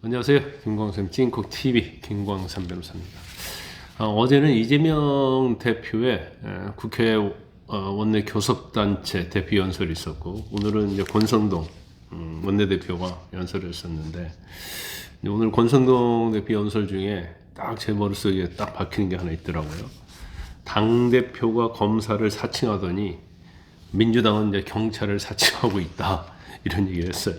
안녕하세요. 김광삼 찐콕TV 김광삼 변호사입니다. 어제는 이재명 대표의 국회 원내 교섭단체 대표 연설이 있었고, 오늘은 이제 권성동 원내대표가 연설을 했었는데, 오늘 권성동 대표 연설 중에 딱 제 머릿속에 딱 박히는 게 하나 있더라고요. 당대표가 검사를 사칭하더니 민주당은 이제 경찰을 사칭하고 있다, 이런 얘기를 했어요.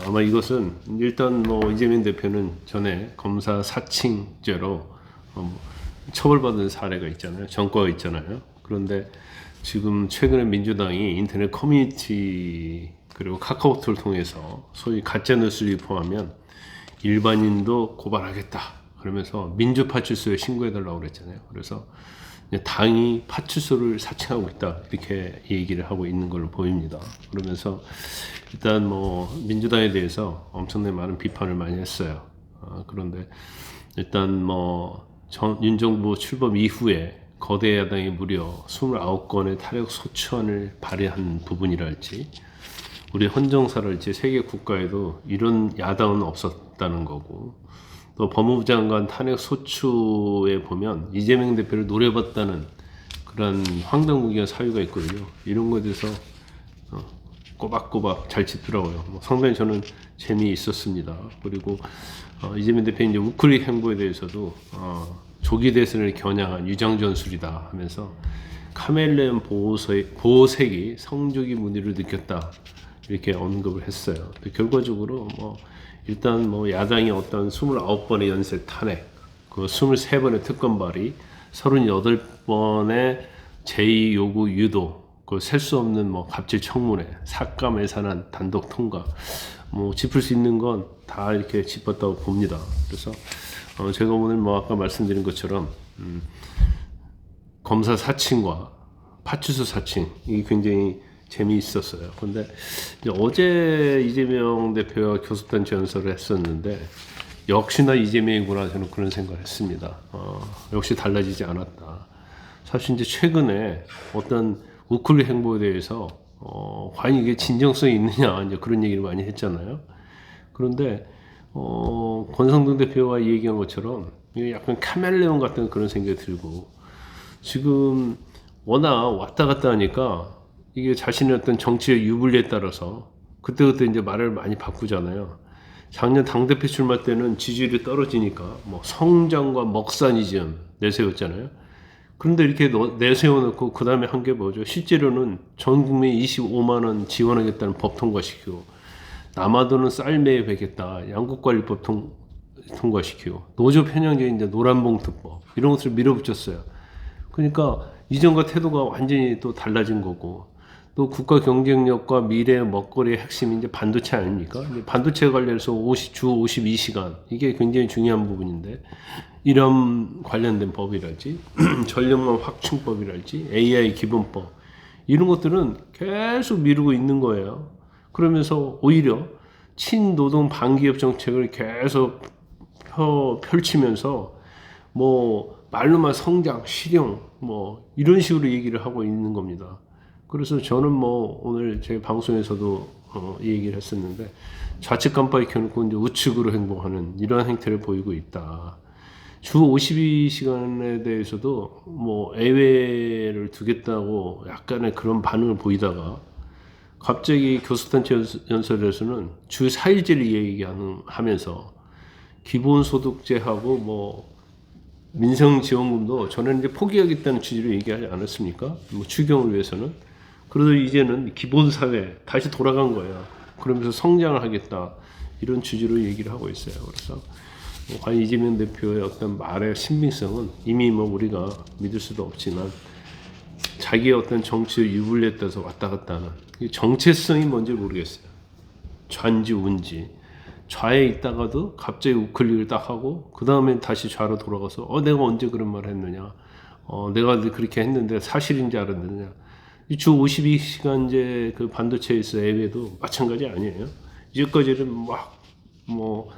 아마 이것은 일단 이재명 대표는 전에 검사 사칭죄로 처벌받은 사례가 있잖아요. 전과가 있잖아요. 그런데 지금 최근에 민주당이 인터넷 커뮤니티 그리고 카카오톡을 통해서 소위 가짜뉴스를 포함하면 일반인도 고발하겠다, 그러면서 민주파출소에 신고해달라고 그랬잖아요. 그래서 당이 파출소를 사칭하고 있다, 이렇게 얘기를 하고 있는 걸로 보입니다. 그러면서 일단 민주당에 대해서 엄청나게 많은 비판을 많이 했어요. 그런데 일단 윤 정부 출범 이후에 거대 야당이 무려 29건의 탄핵 소추안을 발의한 부분이랄지, 우리 헌정사랄지 세계 국가에도 이런 야당은 없었다는 거고, 또 법무부 장관 탄핵 소추에 보면 이재명 대표를 노려봤다는 그런 황당무계한 사유가 있거든요. 이런 거에 대해서 꼬박꼬박 잘 짚더라고요. 상당히 저는 재미있었습니다. 그리고 이재명 대표 이제 우클릭 행보에 대해서도 조기 대선을 겨냥한 유장전술이다 하면서 카멜레온 보호색이 성적인 무늬를 느꼈다, 이렇게 언급을 했어요. 결과적으로 일단 야당이 어떤 29번의 연쇄 탄핵, 그 23번의 특검 발의, 38번의 제2 요구 유도, 그 셀 수 없는 갑질 청문회, 삭감 예산안 단독 통과, 짚을 수 있는 건 다 이렇게 짚었다고 봅니다. 그래서 제가 오늘 아까 말씀드린 것처럼 검사 사칭과 파출소 사칭, 이게 굉장히 재미있었어요. 그런데 어제 이재명 대표가 교섭단체 연설을 했었는데, 역시나 이재명이구나, 저는 그런 생각을 했습니다. 역시 달라지지 않았다. 사실 이제 최근에 어떤 우클릭 행보에 대해서 과연 이게 진정성이 있느냐, 이제 그런 얘기를 많이 했잖아요. 그런데 권성동 대표가 얘기한 것처럼 이게 약간 카멜레온 같은 그런 생각이 들고, 지금 워낙 왔다 갔다 하니까 이게 자신의 어떤 정치의 유불리에 따라서 그때그때 이제 말을 많이 바꾸잖아요. 작년 당대표 출마 때는 지지율이 떨어지니까 성장과 먹사니즘 내세웠잖아요. 그런데 이렇게 내세워놓고 그 다음에 한 게 뭐죠? 실제로는 전 국민 25만원 지원하겠다는 법 통과시키고, 남아도는 쌀 매입하겠다, 양국관리법 통과시키고, 노조 편향적인 이제 노란봉투법, 이런 것을 밀어붙였어요. 그러니까 이전과 태도가 완전히 또 달라진 거고, 또 국가 경쟁력과 미래의 먹거리의 핵심이 이제 반도체 아닙니까? 반도체 관련해서 주 52시간, 이게 굉장히 중요한 부분인데, 이런 관련된 법이랄지, 전력망 확충법이랄지, AI 기본법, 이런 것들은 계속 미루고 있는 거예요. 그러면서 오히려 친노동 반기업 정책을 계속 펼치면서 말로만 성장, 실용, 이런 식으로 얘기를 하고 있는 겁니다. 그래서 저는 오늘 제 방송에서도 이 얘기를 했었는데, 좌측 깜빡이 켜놓고 이제 우측으로 행동하는 이러한 행태를 보이고 있다. 주 52시간에 대해서도 예외를 두겠다고 약간의 그런 반응을 보이다가, 갑자기 교섭단체 연설에서는 주 4일제를 얘기하면서 기본소득제하고 민생지원금도 저는 이제 포기하겠다는 취지로 얘기하지 않았습니까? 추경을 위해서는. 그래도 이제는 기본사회 다시 돌아간 거예요. 그러면서 성장을 하겠다, 이런 취지로 얘기를 하고 있어요. 그래서 과연 이재명 대표의 어떤 말의 신빙성은 이미 우리가 믿을 수도 없지만, 자기의 어떤 정치의 유불리에 따라서 왔다 갔다 하는 정체성이 뭔지 모르겠어요. 좌인지 우인지. 좌에 있다가도 갑자기 우클릭을 딱 하고, 그 다음에 다시 좌로 돌아가서 내가 언제 그런 말을 했느냐, 내가 그렇게 했는데 사실인지 알았느냐. 주 52시간제 그 반도체에서 예외도 마찬가지 아니에요. 이제까지는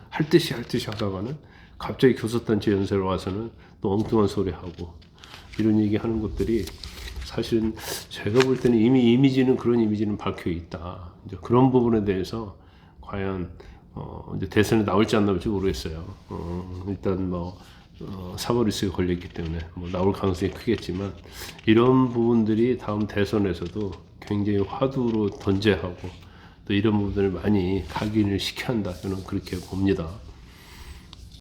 할 듯이 하다가는 갑자기 교섭단체 연설 와서는 또 엉뚱한 소리 하고, 이런 얘기 하는 것들이 사실은 제가 볼 때는 이미 그런 이미지는 밝혀 있다. 이제 그런 부분에 대해서 과연 이제 대선에 나올지 안 나올지 모르겠어요. 일단 뭐 사법리스에 걸렸기 때문에 뭐 나올 가능성이 크겠지만 이런 부분들이 다음 대선에서도 굉장히 화두로 던제하고 또 이런 부분들을 많이 각인을 시켜야 한다. 저는 그렇게 봅니다.